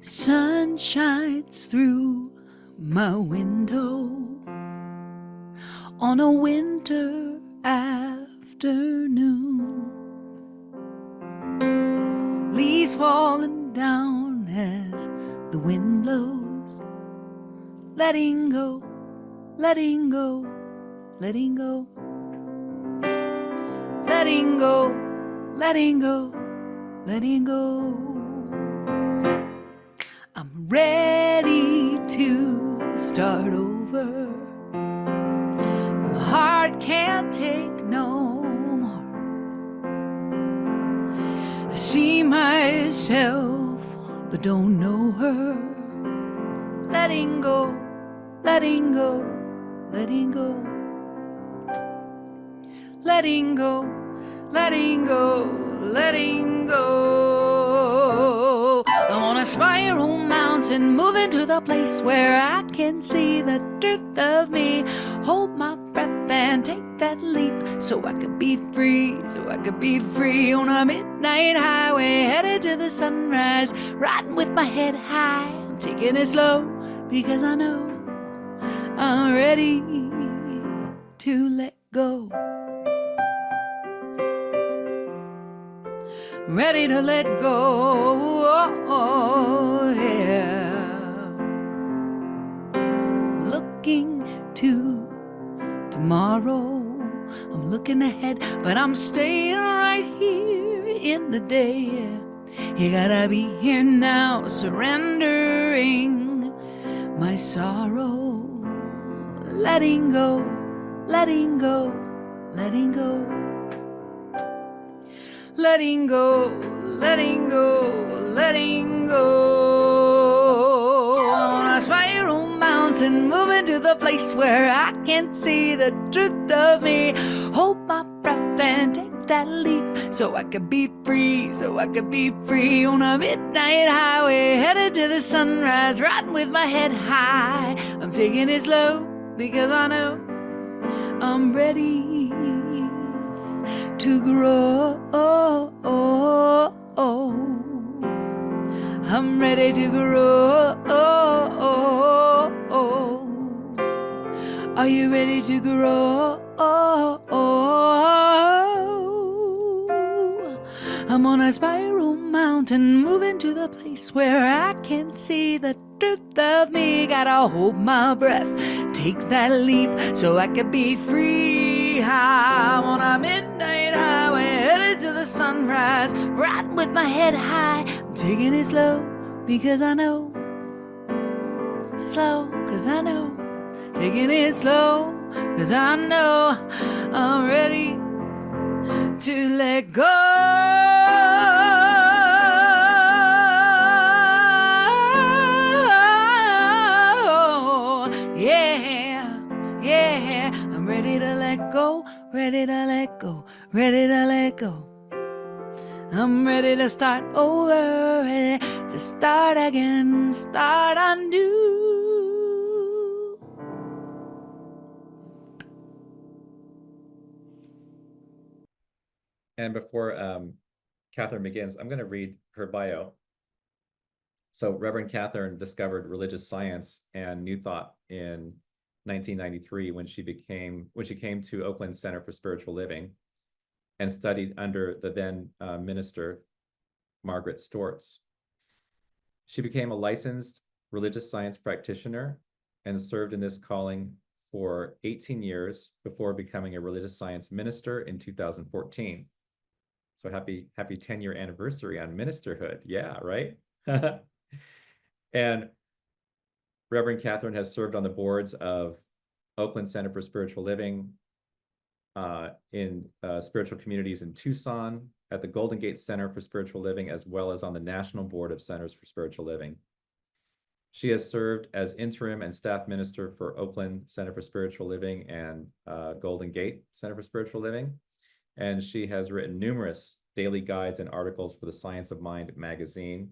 Sun shines through my window on a winter afternoon. Leaves falling down as the wind blows, letting go, letting go, letting go, letting go, letting go, letting go. I'm ready to start over. My heart can't take no more. I see myself but don't know her. Letting go, letting go, letting go, letting go, letting go, letting go. I'm on a spiral mountain, moving to the place where I can see the truth of me. Hold my breath and take that leap, so I could be free, so I could be free. On a midnight highway, headed to the sunrise, riding with my head high. I'm taking it slow, because I know I'm ready to let go. Ready to let go, oh, yeah. Looking to tomorrow, I'm looking ahead, but I'm staying right here in the day. You gotta be here now, surrendering my sorrow. Letting go, letting go, letting go. Letting go, letting go, letting go. On a spiral mountain, moving to the place where I can see the truth of me. Hold my breath and take that leap, so I could be free, so I could be free. On a midnight highway, headed to the sunrise, riding with my head high. I'm taking it slow, because I know I'm ready to grow. I'm ready to grow. Are you ready to grow? I'm on a spiral mountain, moving to the place where I can see the truth of me. Gotta hold my breath, take that leap, so I can be free. I'm on a midnight highway, headed to the sunrise, riding with my head high. I'm taking it slow, because I know. Slow, cause I know. Taking it slow, cause I know I'm ready to let go. Yeah, I'm ready to let go, ready to let go, ready to let go. I'm ready to start over, ready to start again, start anew. And before Katherine begins, I'm going to read her bio. So Reverend Katherine discovered religious science and New Thought in 1993 when she came to Oakland Center for Spiritual Living and studied under the then minister, Margaret Stortz. She became a licensed religious science practitioner and served in this calling for 18 years before becoming a religious science minister in 2014. So happy 10-year anniversary on ministerhood. Yeah, right? And Reverend Katherine has served on the boards of Oakland Center for Spiritual Living, in spiritual communities in Tucson, at the Golden Gate Center for Spiritual Living, as well as on the National Board of Centers for Spiritual Living. She has served as interim and staff minister for Oakland Center for Spiritual Living and Golden Gate Center for Spiritual Living. And she has written numerous daily guides and articles for the Science of Mind magazine.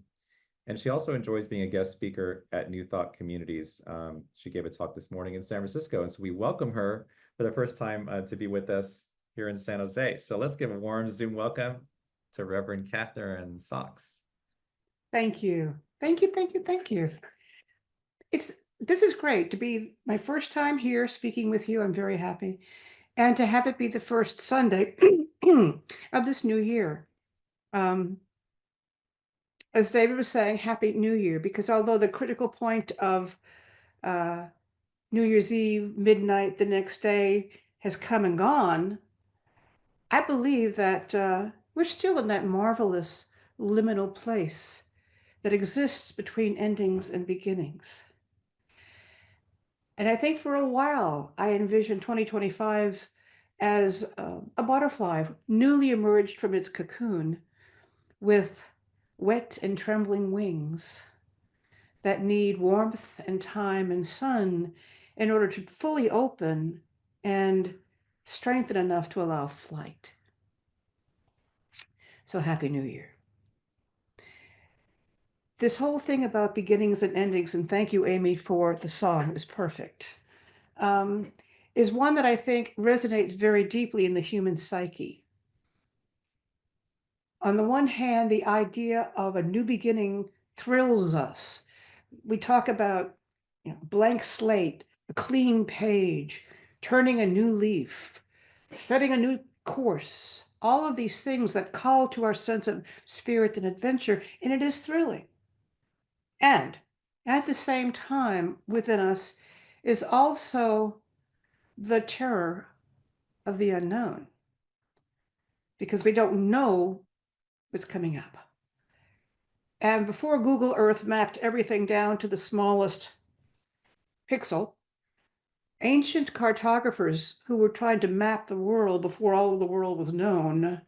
And she also enjoys being a guest speaker at New Thought communities. She gave a talk this morning in San Francisco, and so we welcome her for the first time to be with us here in San Jose. So let's give a warm Zoom welcome to Reverend Katherine Saux. Thank you. Thank you, thank you, thank you. This is great to be my first time here speaking with you. I'm very happy. And to have it be the first Sunday of this new year. Um, as David was saying, Happy New Year, because although the critical point of uh, New Year's Eve, midnight, the next day has come and gone, I believe that we're still in that marvelous liminal place that exists between endings and beginnings. And I think for a while, I envisioned 2025 as a butterfly newly emerged from its cocoon with wet and trembling wings that need warmth and time and sun in order to fully open and strengthen enough to allow flight. So, Happy New Year. This whole thing about beginnings and endings, and thank you, Amy, for the song, it was perfect, um, is one that I think resonates very deeply in the human psyche. On the one hand, the idea of a new beginning thrills us. We talk about, blank slate, a clean page, turning a new leaf, setting a new course, all of these things that call to our sense of spirit and adventure, and it is thrilling. And at the same time, within us is also the terror of the unknown, because we don't know what's coming up. And before Google Earth mapped everything down to the smallest pixel, ancient cartographers who were trying to map the world before all of the world was known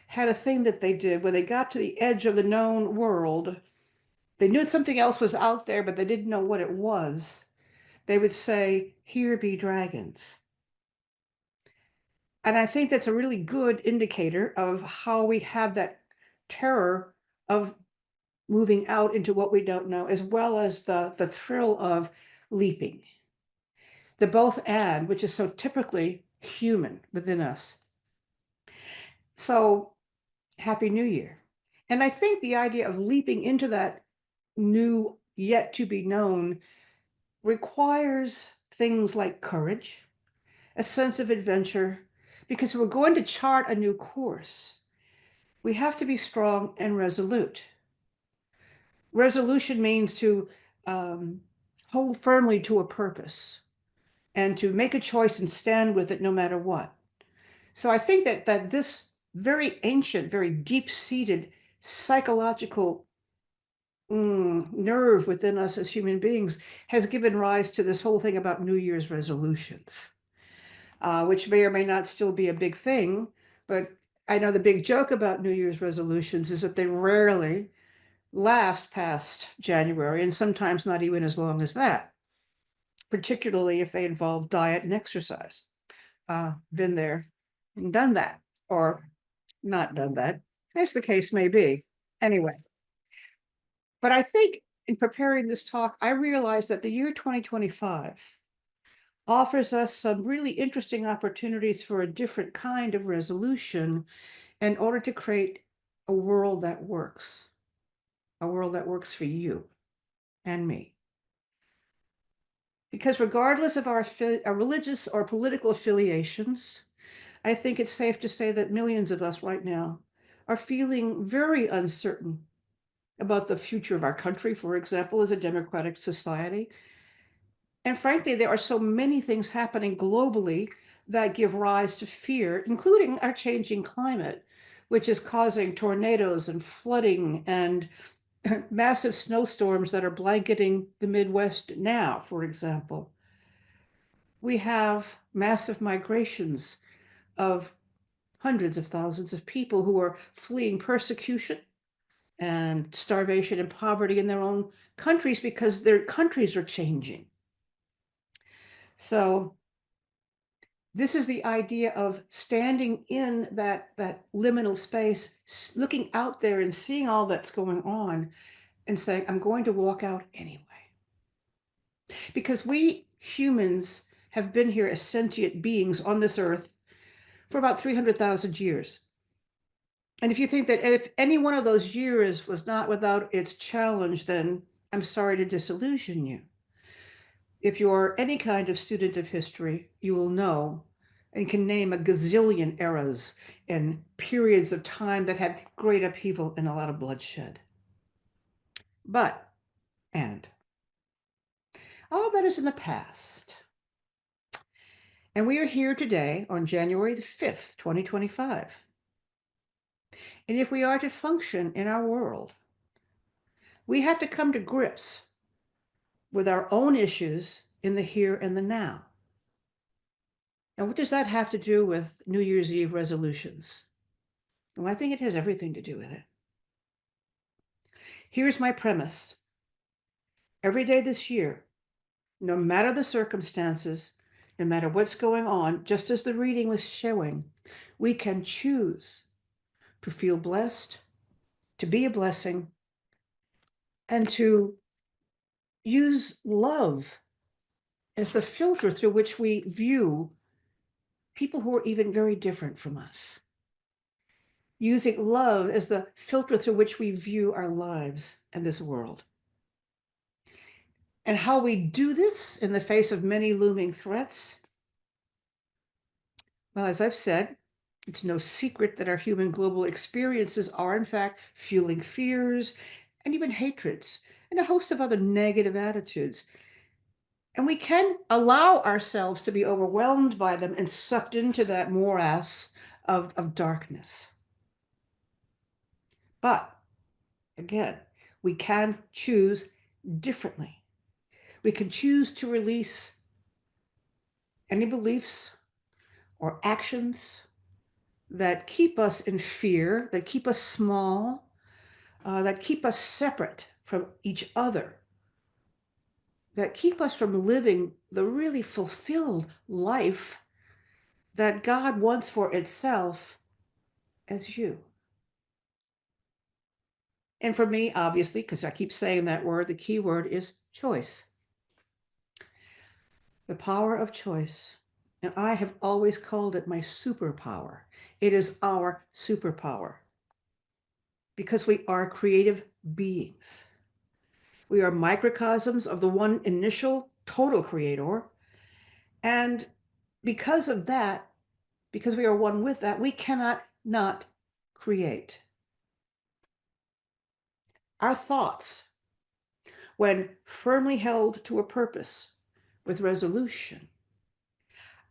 had a thing that they did where they got to the edge of the known world. They knew something else was out there, but they didn't know what it was. They would say, "Here be dragons." And I think that's a really good indicator of how we have that terror of moving out into what we don't know, as well as the thrill of leaping. The both and, which is so typically human within us. So, Happy New Year. And I think the idea of leaping into that new, yet to be known, requires things like courage, a sense of adventure, because we're going to chart a new course. We have to be strong and resolute. Resolution means to hold firmly to a purpose and to make a choice and stand with it no matter what. So I think that this very ancient, very deep-seated psychological nerve within us as human beings has given rise to this whole thing about New Year's resolutions, which may or may not still be a big thing. But I know the big joke about New Year's resolutions is that they rarely last past January, and sometimes not even as long as that, particularly if they involve diet and exercise. Been there and done that, or not done that, as the case may be. Anyway, but I think in preparing this talk, I realized that the year 2025 offers us some really interesting opportunities for a different kind of resolution in order to create a world that works, a world that works for you and me. Because regardless of our religious or political affiliations, I think it's safe to say that millions of us right now are feeling very uncertain about the future of our country, for example, as a democratic society. And frankly, there are so many things happening globally that give rise to fear, including our changing climate, which is causing tornadoes and flooding and massive snowstorms that are blanketing the Midwest now, for example. We have massive migrations of hundreds of thousands of people who are fleeing persecution and starvation and poverty in their own countries because their countries are changing. So this is the idea of standing in that liminal space, looking out there and seeing all that's going on and saying, I'm going to walk out anyway. Because we humans have been here as sentient beings on this earth for about 300,000 years. And if you think that if any one of those years was not without its challenge, then I'm sorry to disillusion you. If you're any kind of student of history, you will know and can name a gazillion eras and periods of time that had great upheaval and a lot of bloodshed. But, and, all of that is in the past. And we are here today on January the 5th, 2025. And if we are to function in our world, we have to come to grips with our own issues in the here and the now. And what does that have to do with New Year's Eve resolutions? Well, I think it has everything to do with it. Here's my premise. Every day this year, no matter the circumstances, no matter what's going on, just as the reading was showing, we can choose to feel blessed, to be a blessing, and to use love as the filter through which we view people who are even very different from us. Using love as the filter through which we view our lives and this world. And how we do this in the face of many looming threats. Well, as I've said, it's no secret that our human global experiences are, in fact, fueling fears and even hatreds and a host of other negative attitudes. And we can allow ourselves to be overwhelmed by them and sucked into that morass of darkness. But again, we can choose differently. We can choose to release any beliefs or actions that keep us in fear, that keep us small, that keep us separate from each other, that keep us from living the really fulfilled life that God wants for itself as you. And for me, obviously, because I keep saying that word, the key word is choice. The power of choice. And I have always called it my superpower. It is our superpower. Because we are creative beings. We are microcosms of the one initial total creator. And because of that, because we are one with that, we cannot not create. Our thoughts, when firmly held to a purpose with resolution,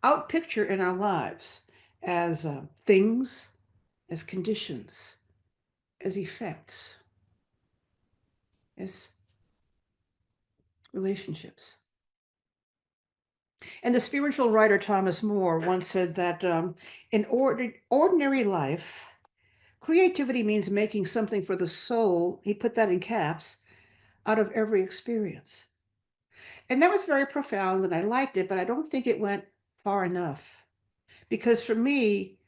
outpicture in our lives as things, as conditions, as effects, as relationships. And the spiritual writer Thomas More once said that in ordinary life, creativity means making something for the soul, he put that in caps, out of every experience. And that was very profound, and I liked it, but I don't think it went far enough. Because for me,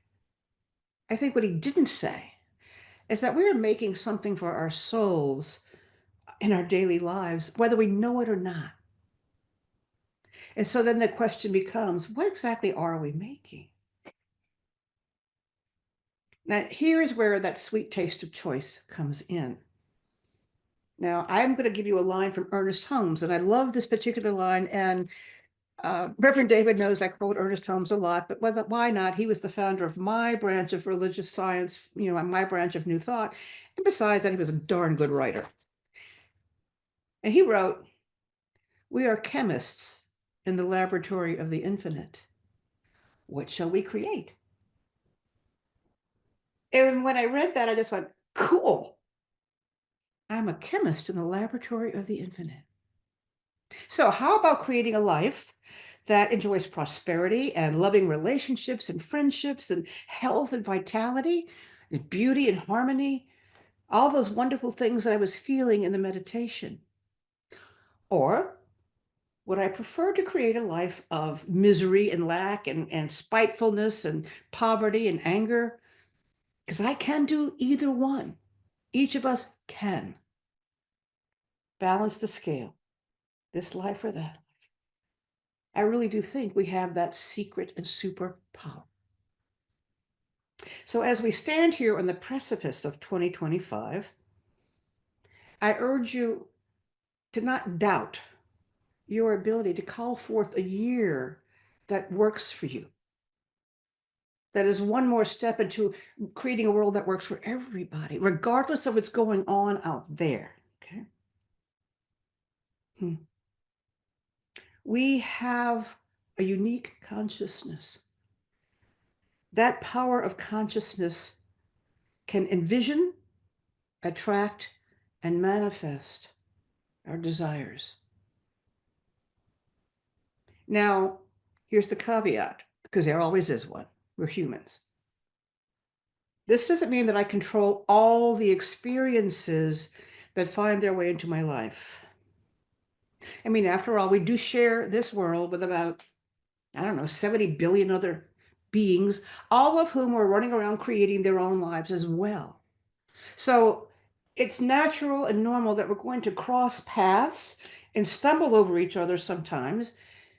I think what he didn't say is that we are making something for our souls in our daily lives, whether we know it or not. And so then the question becomes, what exactly are we making? Now, here is where that sweet taste of choice comes in. Now, I'm going to give you a line from Ernest Holmes, and I love this particular line. And Reverend David knows I quote Ernest Holmes a lot, but why not? He was the founder of my branch of religious science, my branch of New Thought. And besides that, he was a darn good writer. And he wrote, "We are chemists in the laboratory of the infinite. What shall we create?" And when I read that, I just went, cool. I'm a chemist in the laboratory of the infinite. So how about creating a life that enjoys prosperity and loving relationships and friendships and health and vitality and beauty and harmony, all those wonderful things that I was feeling in the meditation? Or would I prefer to create a life of misery and lack and spitefulness and poverty and anger? Because I can do either one. Each of us can balance the scale, this life or that. I really do think we have that secret and superpower. So as we stand here on the precipice of 2025, I urge you to not doubt your ability to call forth a year that works for you. That is one more step into creating a world that works for everybody, regardless of what's going on out there. Okay. We have a unique consciousness. That power of consciousness can envision, attract, and manifest our desires. Now, here's the caveat, because there always is one. We're humans. This doesn't mean that I control all the experiences that find their way into my life. I mean, after all, we do share this world with about, I don't know, 70 billion other beings, all of whom are running around creating their own lives as well. So it's natural and normal that we're going to cross paths and stumble over each other sometimes.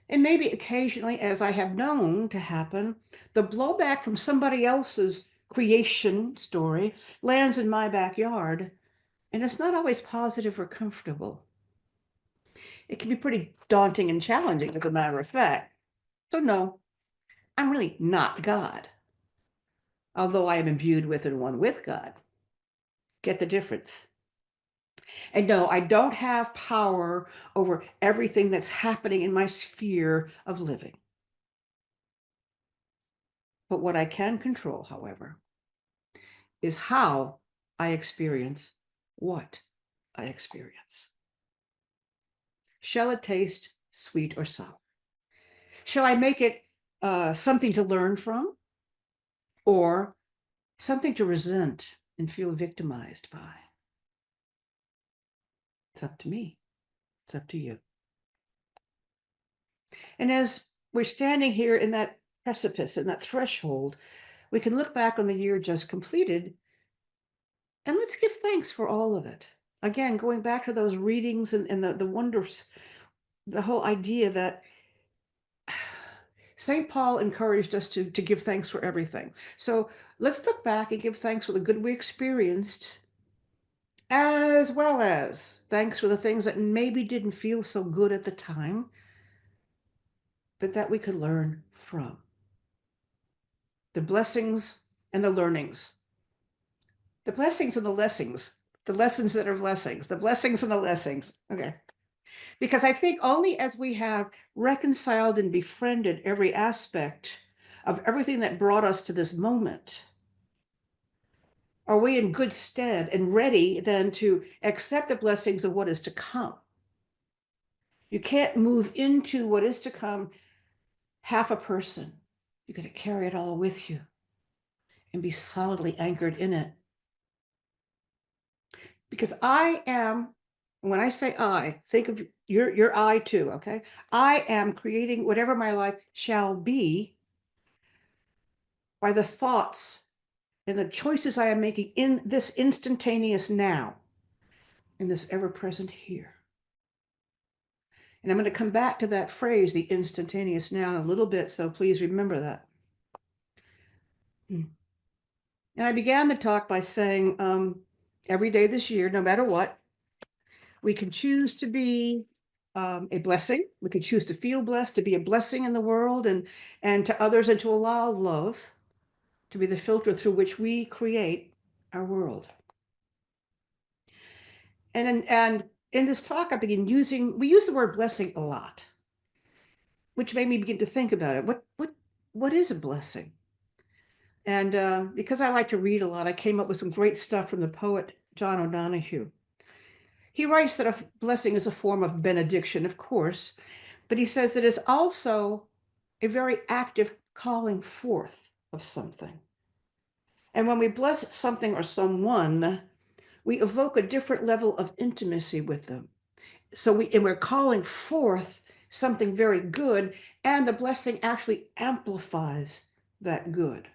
And maybe occasionally, as I have known to happen, the blowback from somebody else's creation story lands in my backyard, and it's not always positive or comfortable. It can be pretty daunting and challenging, as a matter of fact. So, no, I'm really not God, although I am imbued with and one with God. Get the difference? And no, I don't have power over everything that's happening in my sphere of living. But what I can control, however, is how I experience what I experience. Shall it taste sweet or sour? Shall I make it something to learn from, or something to resent and feel victimized by? It's up to me. It's up to you. And as we're standing here in that precipice, in that threshold, we can look back on the year just completed and let's give thanks for all of it. Again, going back to those readings and the wonders, the whole idea that St. Paul encouraged us to give thanks for everything. So let's look back and give thanks for the good we experienced, as well as thanks for the things that maybe didn't feel so good at the time, but that we could learn from. The blessings and the learnings. The blessings and the lessons. The lessons that are blessings. The blessings and the lessons. Okay. Because I think only as we have reconciled and befriended every aspect of everything that brought us to this moment, are we in good stead and ready then to accept the blessings of what is to come. You can't move into what is to come half a person. You got to carry it all with you and be solidly anchored in it. Because I am, when I say I, think of your I too, okay? I am creating whatever my life shall be by the thoughts and the choices I am making in this instantaneous now, in this ever-present here. And I'm going to come back to that phrase, the instantaneous now, in a little bit, so please remember that. And I began the talk by saying, every day this year, no matter what, we can choose to be a blessing. We can choose to feel blessed, to be a blessing in the world and to others, and to allow love to be the filter through which we create our world. And in this talk, I began we use the word blessing a lot, which made me begin to think about it. What is a blessing? And because I like to read a lot, I came up with some great stuff from the poet John O'Donohue. He writes that a blessing is a form of benediction, of course, but he says that it's also a very active calling forth of something. And when we bless something or someone, we evoke a different level of intimacy with them. So we're calling forth something very good, and the blessing actually amplifies that good.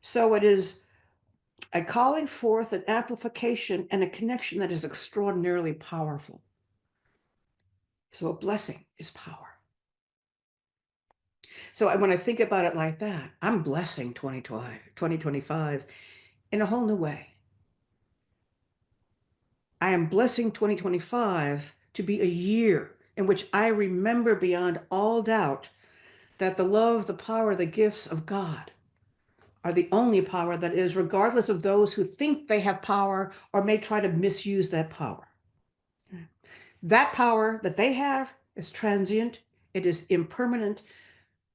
So it is a calling forth, an amplification, and a connection that is extraordinarily powerful. So a blessing is power. So when I think about it like that, I'm blessing 2025 in a whole new way. I am blessing 2025 to be a year in which I remember beyond all doubt that the love, the power, the gifts of God are the only power that is, regardless of those who think they have power or may try to misuse that power. That power that they have is transient, it is impermanent.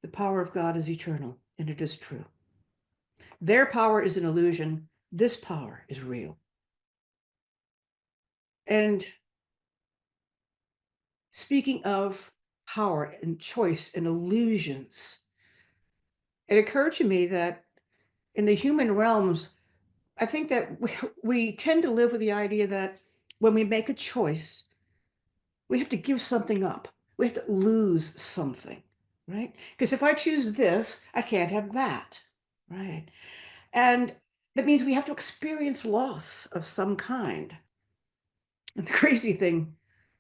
The power of God is eternal, and it is true. Their power is an illusion. This power is real. And speaking of power and choice and illusions, it occurred to me that in the human realms, I think that we tend to live with the idea that when we make a choice, we have to give something up. We have to lose something, right? Because if I choose this, I can't have that, right? And that means we have to experience loss of some kind. And the crazy thing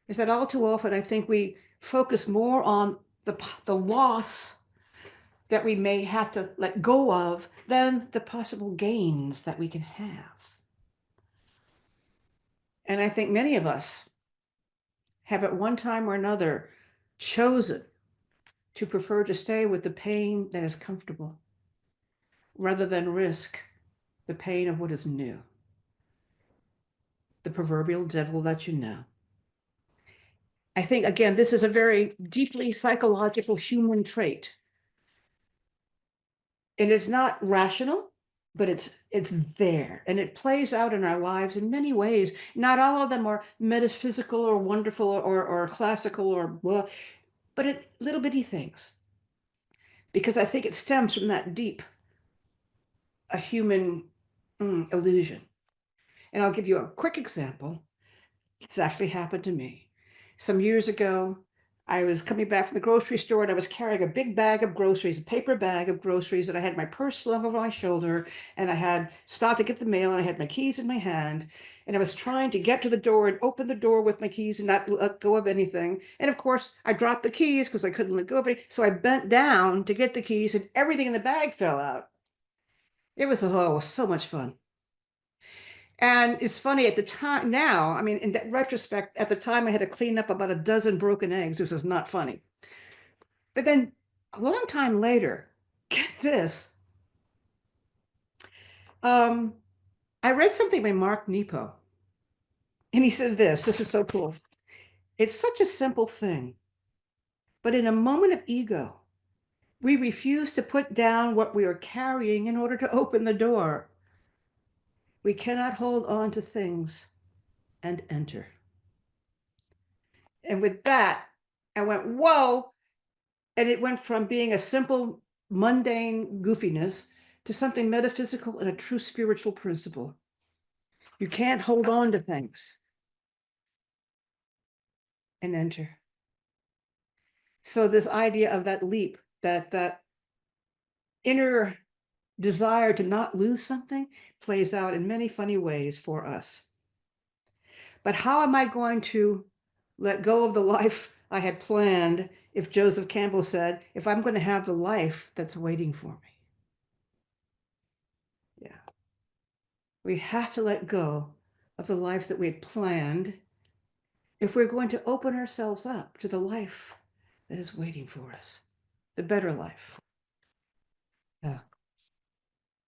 is that all too often, I think we focus more on the loss that we may have to let go of than the possible gains that we can have. And I think many of us have at one time or another chosen to prefer to stay with the pain that is comfortable rather than risk the pain of what is new, the proverbial devil that you know. I think, again, this is a very deeply psychological human trait. And it's not rational, but it's there, and it plays out in our lives in many ways. Not all of them are metaphysical or wonderful or classical or well, but little bitty things. Because I think it stems from that deep, a human illusion. And I'll give you a quick example. It's actually happened to me. Some years ago, I was coming back from the grocery store and I was carrying a big bag of groceries, a paper bag of groceries, and I had my purse slung over my shoulder, and I had stopped to get the mail, and I had my keys in my hand, and I was trying to get to the door and open the door with my keys and not let go of anything. And of course, I dropped the keys because I couldn't let go of it. So I bent down to get the keys, and everything in the bag fell out. It was so much fun. And it's funny at the time now, I mean, in that retrospect, at the time I had to clean up about a dozen broken eggs. This is not funny. But then a long time later, get this. Um, I read something by Mark Nepo, and he said this is so cool. It's such a simple thing, but in a moment of ego, we refuse to put down what we are carrying in order to open the door. We cannot hold on to things and enter. And with that, I went, whoa. And it went from being a simple, mundane goofiness to something metaphysical and a true spiritual principle. You can't hold on to things and enter. So this idea of that leap, that inner desire to not lose something plays out in many funny ways for us. But how am I going to let go of the life I had planned if Joseph Campbell said, if I'm going to have the life that's waiting for me? Yeah. We have to let go of the life that we had planned if we're going to open ourselves up to the life that is waiting for us, the better life. Yeah.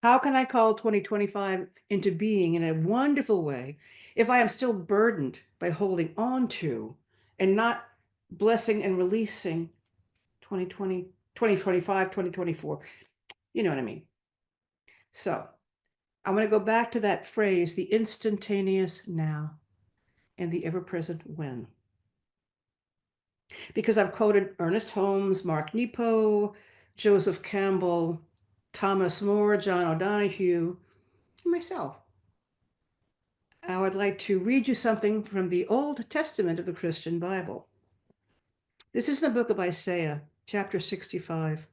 How can I call 2025 into being in a wonderful way if I am still burdened by holding on to and not blessing and releasing 2020, 2025, 2024? You know what I mean? So I want to go back to that phrase, the instantaneous now and the ever-present when. Because I've quoted Ernest Holmes, Mark Nepo, Joseph Campbell, Thomas More, John O'Donohue, and myself. I would like to read you something from the Old Testament of the Christian Bible. This is the book of Isaiah, chapter 65,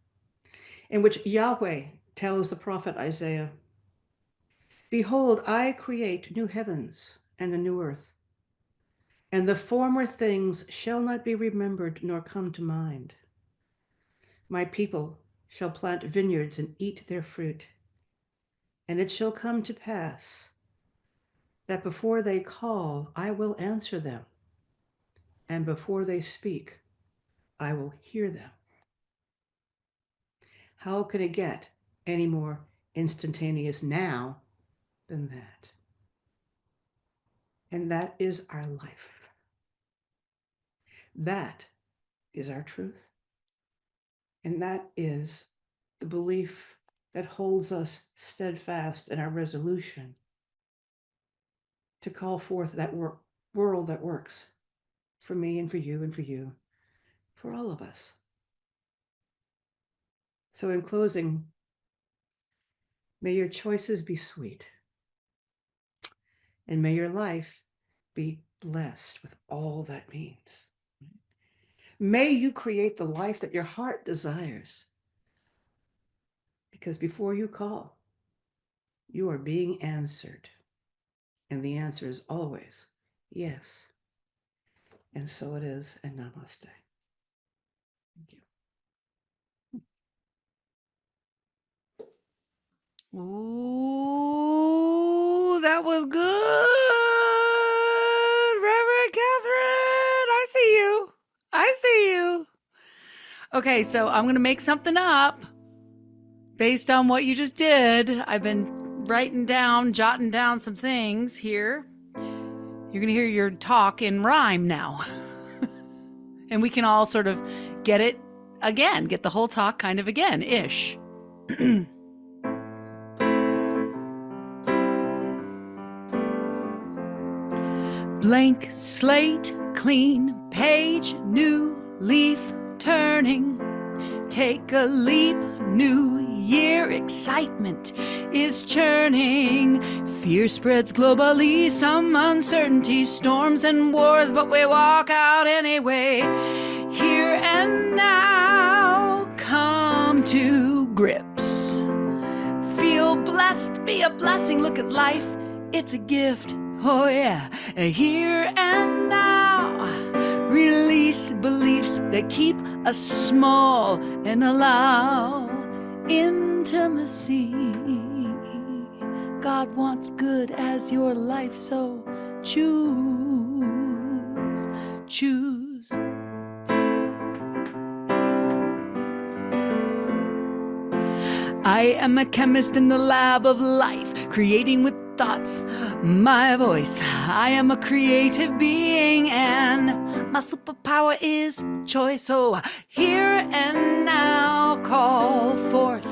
in which Yahweh tells the prophet Isaiah, "Behold, I create new heavens and a new earth, and the former things shall not be remembered nor come to mind. My people shall plant vineyards and eat their fruit. And it shall come to pass that before they call, I will answer them. And before they speak, I will hear them. How can it get any more instantaneous now than that? And that is our life. That is our truth. And that is the belief that holds us steadfast in our resolution to call forth that world that works for me and for you, for all of us. So in closing, may your choices be sweet, and may your life be blessed with all that means. May you create the life that your heart desires, because before you call, you are being answered. And the answer is always yes. And so it is, and namaste. Thank you. Ooh, that was good, Reverend Catherine. I see you. I see you. Okay, so I'm going to make something up based on what you just did. I've been jotting down some things here. You're going to hear your talk in rhyme now. And we can all sort of get it again, get the whole talk kind of again-ish. Blank slate, clean page, new leaf turning. Take a leap, new year, excitement is churning. Fear spreads globally, some uncertainty, storms and wars, but we walk out anyway. Here and now, come to grips. Feel blessed, be a blessing, look at life, it's a gift. Oh yeah, here and now, release beliefs that keep us small and allow intimacy. God wants good as your life, so choose, choose. I am a chemist in the lab of life, creating with thoughts, my voice. I am a creative being and my superpower is choice. So here and now, call forth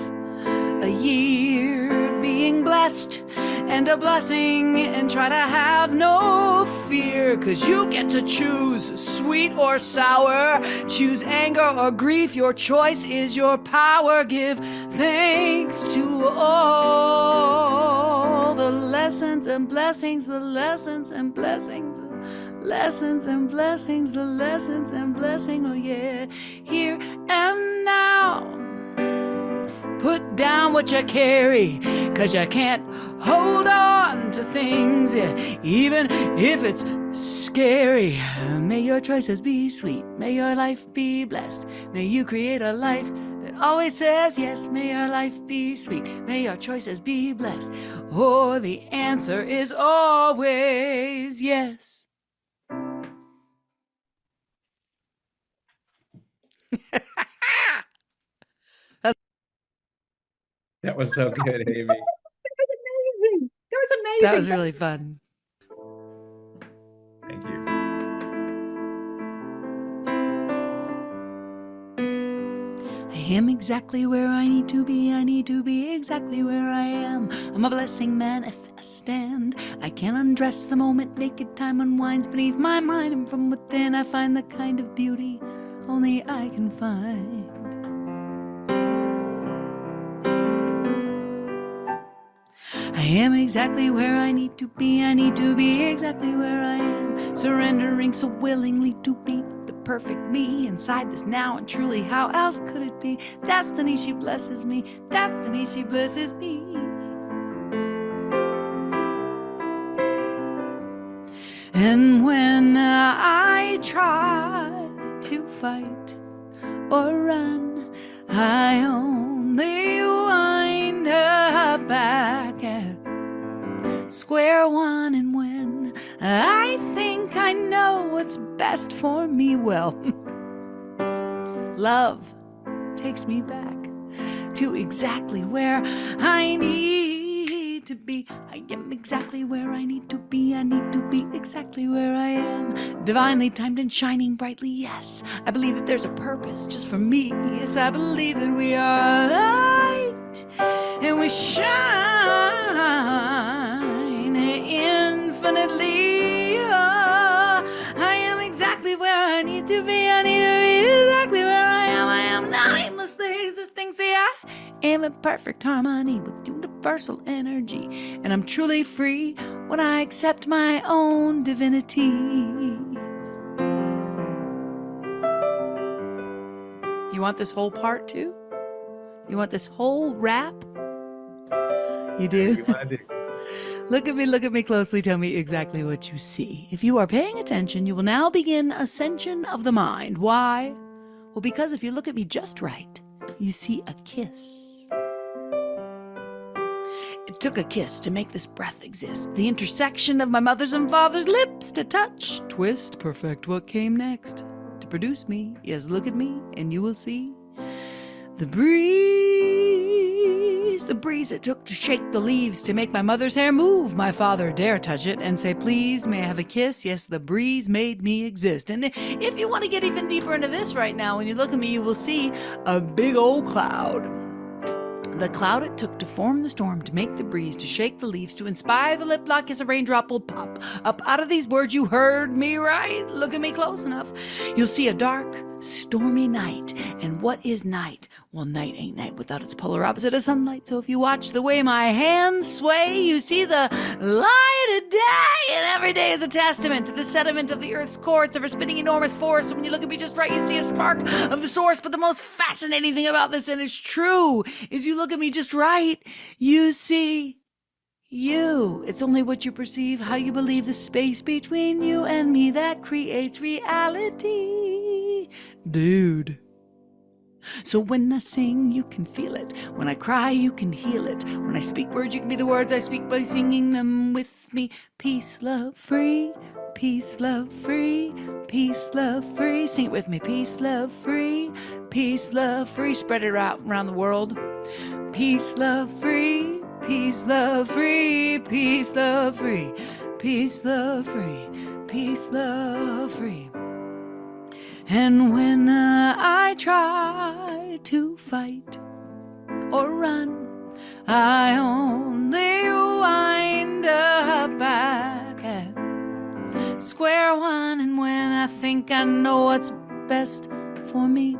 a year being blessed and a blessing, and try to have no fear, 'cause you get to choose sweet or sour, choose anger or grief. Your choice is your power. Give thanks to all the lessons and blessings, the lessons and blessings, lessons and blessings, the lessons and blessing. Oh yeah, here and now. Put down what you carry, 'cause you can't hold on to things, even if it's scary. May your choices be sweet, may your life be blessed. May you create a life that always says yes. May your life be sweet, may your choices be blessed. Oh, the answer is always yes. That was so good, Amy. That was amazing. That was amazing. That was really fun. Thank you. I am exactly where I need to be. I need to be exactly where I am. I'm a blessing manifest, and I can undress the moment naked time unwinds beneath my mind, and from within I find the kind of beauty only I can find. I am exactly where I need to be. I need to be exactly where I am. Surrendering so willingly to be the perfect me inside this now. And truly, how else could it be? Destiny, she blesses me. Destiny, she blesses me. And when I try to fight or run, I only wind up back at square one. And when I think I know what's best for me, well, love takes me back to exactly where I need to be. I am exactly where I need to be. I need to be exactly where I am. Divinely timed and shining brightly, yes. I believe that there's a purpose just for me. Yes, I believe that we are light and we shine infinitely. Oh, I am exactly where I need to be. I need to be exactly where I am. I am not aimlessly existing. See, I am in perfect harmony with universal energy, and I'm truly free when I accept my own divinity. You want this whole part too? You want this whole rap? You do? You want to do? Look at me closely. Tell me exactly what you see. If you are paying attention, you will now begin ascension of the mind. Why? Well, because if you look at me just right, you see a kiss. It took a kiss to make this breath exist. The intersection of my mother's and father's lips to touch, twist, perfect what came next to produce me. Yes, look at me and you will see the breeze it took to shake the leaves to make my mother's hair move. My father dare touch it and say, please, may I have a kiss? Yes, the breeze made me exist. And if you want to get even deeper into this right now, when you look at me, you will see a big old cloud. The cloud it took to form the storm, to make the breeze, to shake the leaves, to inspire the lip lock as a raindrop will pop up out of these words. You heard me right. Look at me close enough. You'll see a dark, stormy night. And what is night? Well, night ain't night without its polar opposite of sunlight. So if you watch the way my hands sway, you see the light of day. And every day is a testament to the sediment of the earth's core. It's ever spinning enormous force. So when you look at me just right, you see a spark of the source. But the most fascinating thing about this, and it's true, is you look at me just right, you see you. It's only what you perceive, how you believe, the space between you and me that creates reality. Dude. So when I sing, you can feel it. When I cry, you can heal it. When I speak words, you can be the words I speak by singing them with me. Peace, love, free. Peace, love, free. Peace, love, free. Sing it with me. Peace, love, free. Peace, love, free. Spread it out around the world. Peace, love, free. Peace, love, free. Peace, love, free. Peace, love, free. Peace, love, free. And when I try to fight or run, I only wind up back at square one. And when I think I know what's best for me,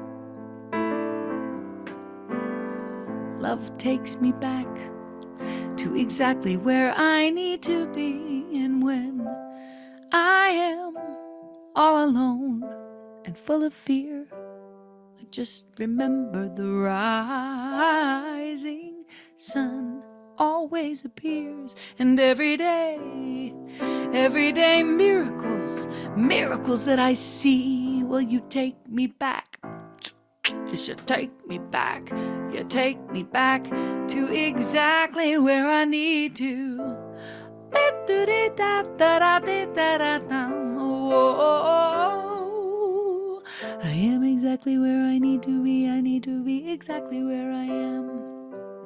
love takes me back to exactly where I need to be. And when I am all alone and full of fear, I just remember the rising sun always appears. And every day miracles that I see. Will you take me back? You should take me back. You take me back to exactly where I need to. Oh, I am exactly where I need to be. I need to be exactly where I am.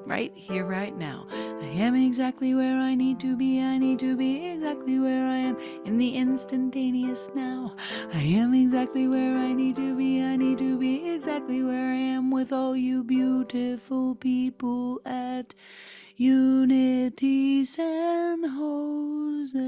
Right here, right now. I am exactly where I need to be. I need to be exactly where I am in the instantaneous now. I am exactly where I need to be. I need to be exactly where I am with all you beautiful people at Unity San Jose.